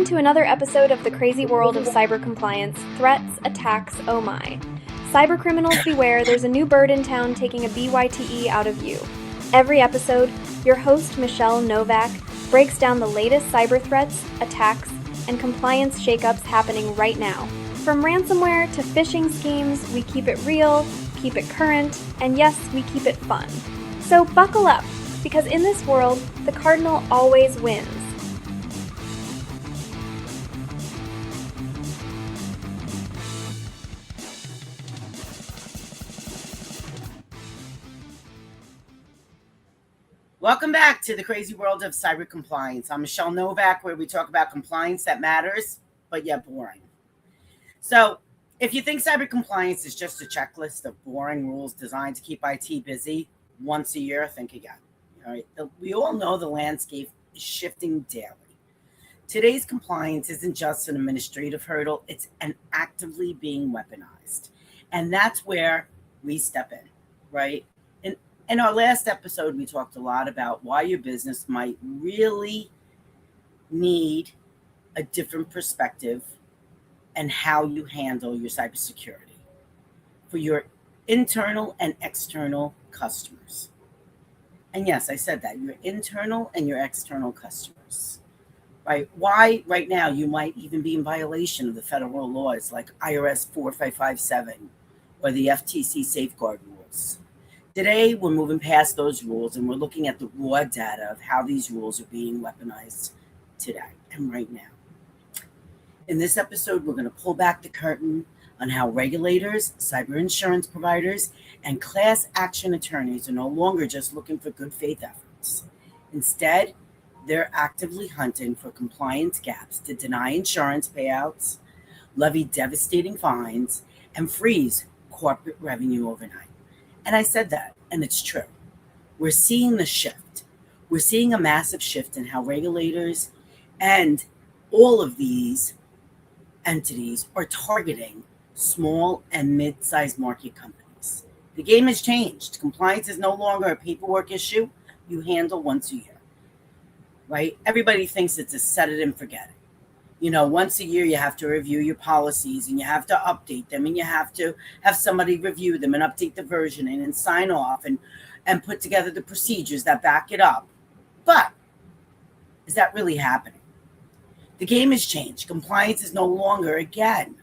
Welcome to another episode of the crazy world of cyber compliance, threats, attacks, oh my. Cyber criminals beware, there's a new bird in town taking a BYTE out of you. Every episode, your host Michele Novack breaks down the latest cyber threats, attacks, and compliance shakeups happening right now. From ransomware to phishing schemes, we keep it real, keep it current, and yes, we keep it fun. So buckle up, because in this world, the cardinal always wins. Welcome back to the crazy world of cyber compliance. I'm Michele Novack, where we talk about compliance that matters, but yet boring. So if you think cyber compliance is just a checklist of boring rules designed to keep IT busy once a year, think again. All right? We all know the landscape is shifting daily. Today's compliance isn't just an administrative hurdle, it's an actively being weaponized. And that's where we step in, right? In our last episode, we talked a lot about why your business might really need a different perspective and how you handle your cybersecurity for your internal and external customers. And yes, I said that, your internal and your external customers, right? Why right now you might even be in violation of the federal laws like IRS 4557 or the FTC Safeguards Rules. Today, we're moving past those rules and we're looking at the raw data of how these rules are being weaponized today and right now. In this episode, we're going to pull back the curtain on how regulators, cyber insurance providers, and class action attorneys are no longer just looking for good faith efforts. Instead, they're actively hunting for compliance gaps to deny insurance payouts, levy devastating fines, and freeze corporate revenue overnight. And I said that, and it's true. We're seeing the shift. We're seeing a massive shift in how regulators and all of these entities are targeting small and mid-sized market companies. The game has changed. Compliance is no longer a paperwork issue you handle once a year, right? Everybody thinks it's a set it and forget it. You know, once a year you have to review your policies and you have to update them and you have to have somebody review them and update the version and sign off and put together the procedures that back it up. But is that really happening? The game has changed. Compliance is no longer, again,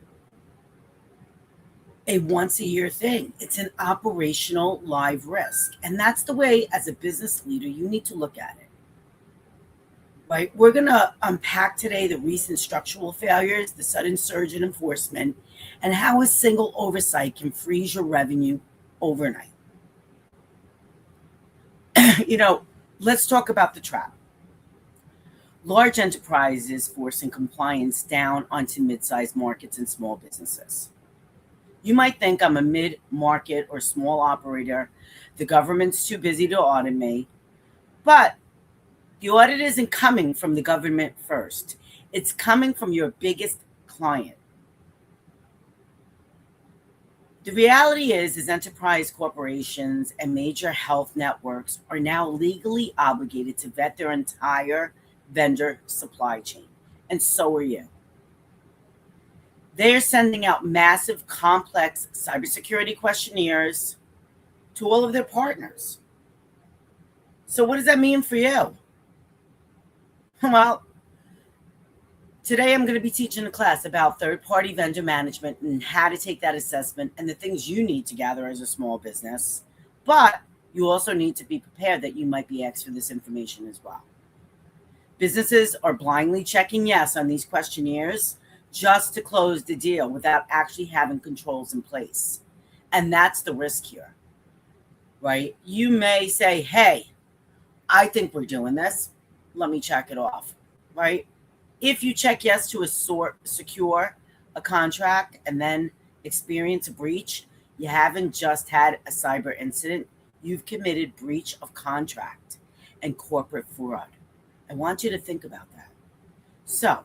a once a year thing. It's an operational live risk. And that's the way, as a business leader, you need to look at it. Right, we're going to unpack today the recent structural failures, the sudden surge in enforcement, and how a single oversight can freeze your revenue overnight. Let's talk about the trap. Large enterprises forcing compliance down onto mid-sized markets and small businesses. You might think I'm a mid-market or small operator. The government's too busy to audit me, but the audit isn't coming from the government first. It's coming from your biggest client. The reality is enterprise corporations and major health networks are now legally obligated to vet their entire vendor supply chain. And so are you. They're sending out massive, complex cybersecurity questionnaires to all of their partners. So what does that mean for you? Well, today I'm going to be teaching a class about third-party vendor management and how to take that assessment and the things you need to gather as a small business. But you also need to be prepared that you might be asked for this information as well. Businesses are blindly checking yes on these questionnaires just to close the deal without actually having controls in place. And that's the risk here, right? You may say, hey, I think we're doing this. Let me check it off, right? If you check yes to secure a contract and then experience a breach, you haven't just had a cyber incident, you've committed breach of contract and corporate fraud. I want you to think about that. So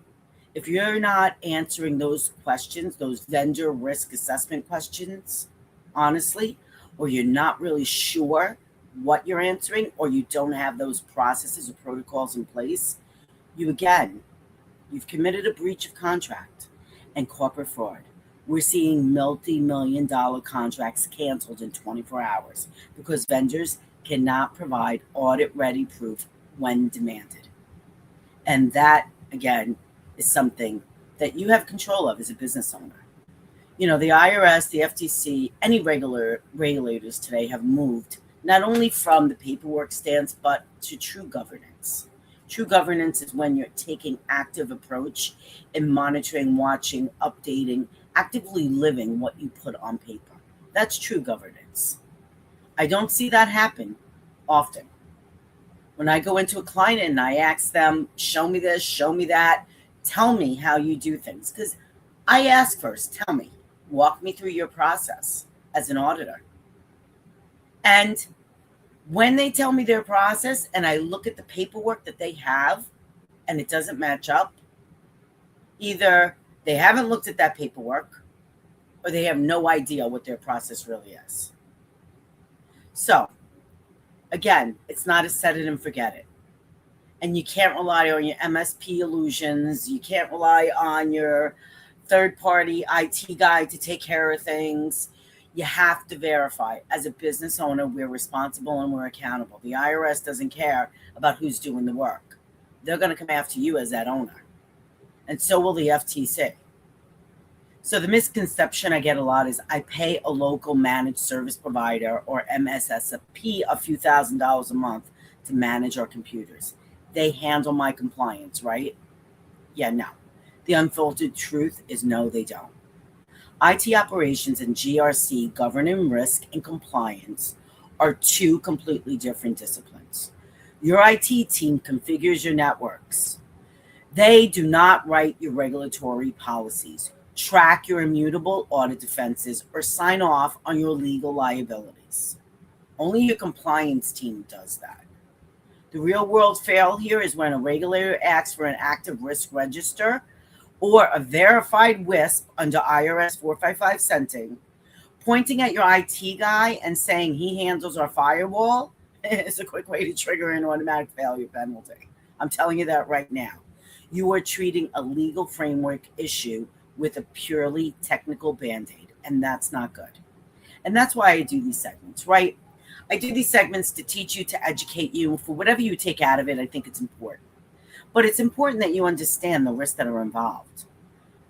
if you're not answering those questions, those vendor risk assessment questions, honestly, or you're not really sure what you're answering, or you don't have those processes or protocols in place, you you've committed a breach of contract and corporate fraud. We're seeing multi-million-dollar contracts canceled in 24 hours because vendors cannot provide audit-ready proof when demanded. And that, again, is something that you have control of as a business owner. You know, the IRS, the FTC, any regulators today have moved not only from the paperwork stance, but to true governance. True governance is when you're taking active approach in monitoring, watching, updating, actively living what you put on paper. That's true governance. I don't see that happen often. When I go into a client and I ask them, show me this, show me that, tell me how you do things. Because I ask first, tell me, walk me through your process as an auditor. And when they tell me their process and I look at the paperwork that they have and it doesn't match up, either they haven't looked at that paperwork or they have no idea what their process really is. So, again, it's not a set it and forget it. And you can't rely on your MSP illusions. You can't rely on your third-party IT guy to take care of things. You have to verify. As a business owner, we're responsible and we're accountable. The IRS doesn't care about who's doing the work. They're going to come after you as that owner. And so will the FTC. So the misconception I get a lot is I pay a local managed service provider or MSSP a few $1,000s a month to manage our computers. They handle my compliance, right? Yeah, no. The unfiltered truth is no, they don't. IT operations and GRC, governing risk and compliance, are two completely different disciplines. Your IT team configures your networks. They do not write your regulatory policies, track your immutable audit defenses, or sign off on your legal liabilities. Only your compliance team does that. The real world fail here is when a regulator asks for an active risk register or a verified WISP under IRS 455 scenting, pointing at your IT guy and saying he handles our firewall is a quick way to trigger an automatic failure penalty. I'm telling you that right now. You are treating a legal framework issue with a purely technical band-aid, and that's not good. And that's why I do these segments, right? I do these segments to teach you, to educate you. For whatever you take out of it, I think it's important. But it's important that you understand the risks that are involved,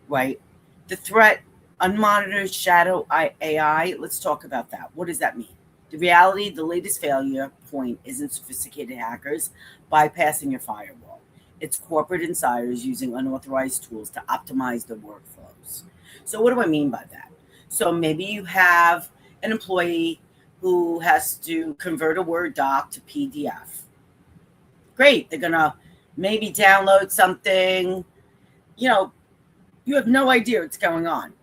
right? The threat, unmonitored shadow AI, let's talk about that. What does that mean? The reality, the latest failure point isn't sophisticated hackers bypassing your firewall. It's corporate insiders using unauthorized tools to optimize their workflows. So what do I mean by that? So maybe you have an employee who has to convert a Word doc to PDF. Great, they're gonna maybe download something, you have no idea what's going on.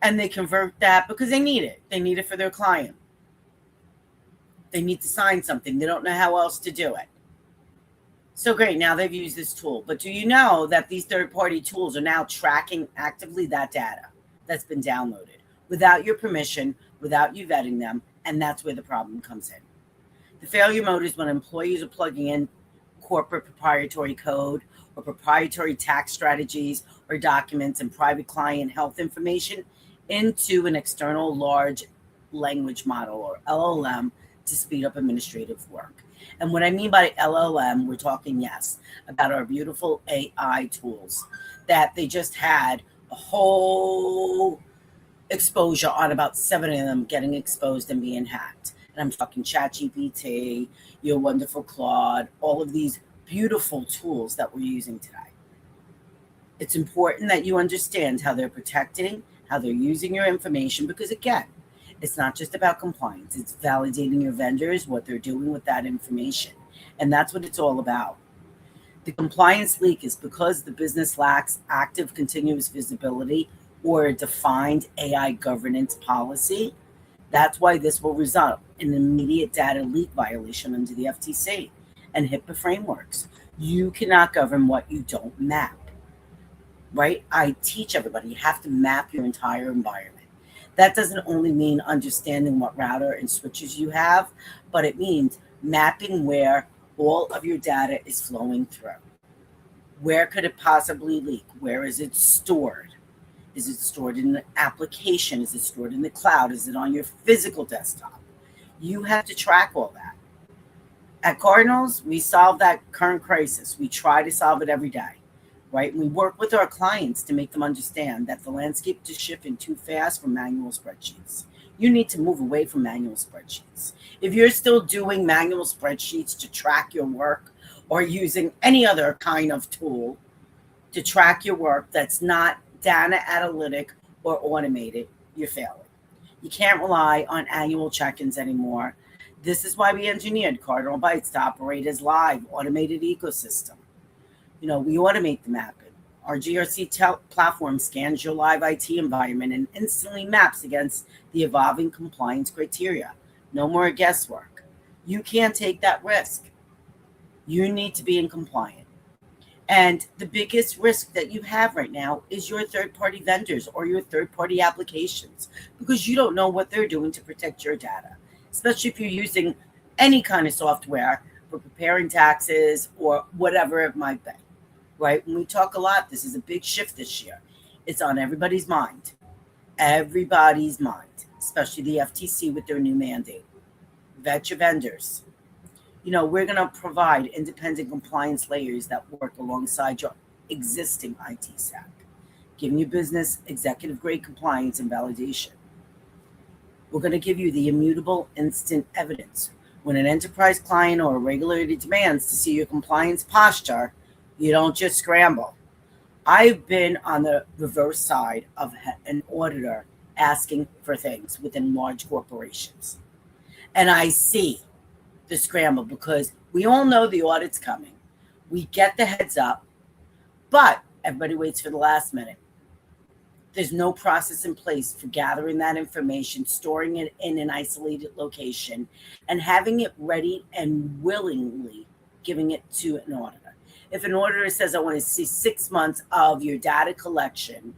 And they convert that because they need it. They need it for their client. They need to sign something. They don't know how else to do it. So great, now they've used this tool. But do you know that these third-party tools are now tracking actively that data that's been downloaded without your permission, without you vetting them, and that's where the problem comes in. The failure mode is when employees are plugging in corporate proprietary code or proprietary tax strategies or documents and private client health information into an external large language model or LLM to speed up administrative work. And what I mean by LLM, we're talking, yes, about our beautiful AI tools that they just had a whole exposure on about 7 of them getting exposed and being hacked. And I'm talking ChatGPT, your wonderful Claude, all of these beautiful tools that we're using today. It's important that you understand how they're protecting, how they're using your information, because again, it's not just about compliance. It's validating your vendors, what they're doing with that information. And that's what it's all about. The compliance leak is because the business lacks active continuous visibility or a defined AI governance policy. That's why this will result in an immediate data leak violation under the FTC and HIPAA frameworks. You cannot govern what you don't map, right? I teach everybody, you have to map your entire environment. That doesn't only mean understanding what router and switches you have, but it means mapping where all of your data is flowing through. Where could it possibly leak? Where is it stored? Is it stored in the application? Is it stored in the cloud? Is it on your physical desktop? You have to track all that. At Cardinals, we solve that current crisis. We try to solve it every day, right? We work with our clients to make them understand that the landscape is shifting too fast from manual spreadsheets. You need to move away from manual spreadsheets. If you're still doing manual spreadsheets to track your work or using any other kind of tool to track your work that's not data analytic or automated, you're failing. You can't rely on annual check-ins anymore. This is why we engineered Cardinal Bytes to operate as live, automated ecosystem. We automate the mapping. Our GRC platform scans your live IT environment and instantly maps against the evolving compliance criteria. No more guesswork. You can't take that risk. You need to be in compliance. And the biggest risk that you have right now is your third-party vendors or your third-party applications, because you don't know what they're doing to protect your data, especially if you're using any kind of software for preparing taxes or whatever it might be, right? When we talk a lot, this is a big shift this year. It's on everybody's mind, especially the FTC with their new mandate. Vet your vendors. We're going to provide independent compliance layers that work alongside your existing IT stack, giving you business executive-grade compliance and validation. We're going to give you the immutable instant evidence. When an enterprise client or a regulator demands to see your compliance posture, you don't just scramble. I've been on the reverse side of an auditor asking for things within large corporations. And I see the scramble because we all know the audit's coming. We get the heads up, but everybody waits for the last minute. There's no process in place for gathering that information, storing it in an isolated location, and having it ready and willingly giving it to an auditor. If an auditor says, I want to see 6 months of your data collection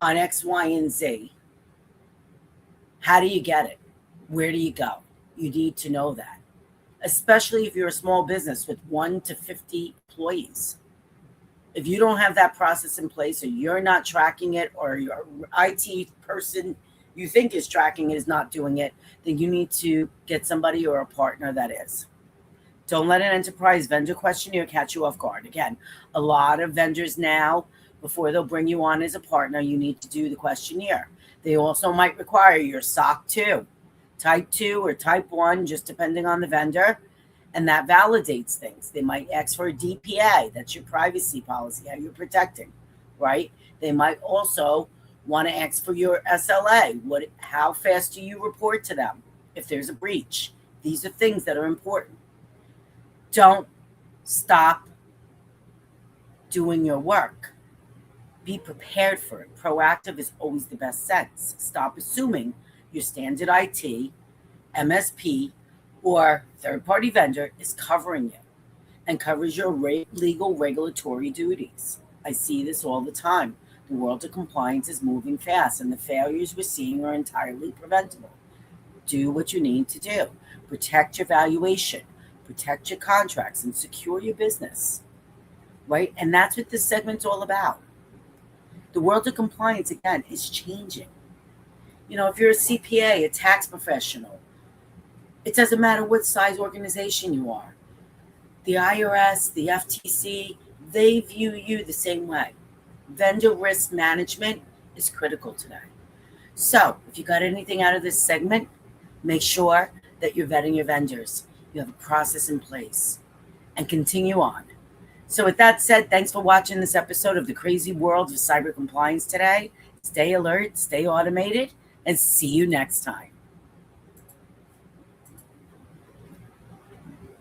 on X, Y, and Z, how do you get it? Where do you go? You need to know that, especially if you're a small business with 1 to 50 employees. If you don't have that process in place, or you're not tracking it, or your IT person you think is tracking it is not doing it, then you need to get somebody or a partner that is. Don't let an enterprise vendor questionnaire catch you off guard. Again, a lot of vendors now, before they'll bring you on as a partner, you need to do the questionnaire. They also might require your SOC 2. Type 2 or type 1, just depending on the vendor, and that validates things. They might ask for a DPA, that's your privacy policy, how you're protecting, right? They might also want to ask for your SLA. How fast do you report to them if there's a breach? These are things that are important. Don't stop doing your work. Be prepared for it. Proactive is always the best sense. Stop assuming your standard IT, MSP, or third-party vendor is covering you and covers your legal regulatory duties. I see this all the time. The world of compliance is moving fast, and the failures we're seeing are entirely preventable. Do what you need to do. Protect your valuation, protect your contracts, and secure your business, right? And that's what this segment's all about. The world of compliance, again, is changing. If you're a CPA, a tax professional, it doesn't matter what size organization you are. The IRS, the FTC, they view you the same way. Vendor risk management is critical today. So if you got anything out of this segment, make sure that you're vetting your vendors. You have a process in place, and continue on. So with that said, thanks for watching this episode of the crazy world of cyber compliance today. Stay alert, stay automated, and see you next time.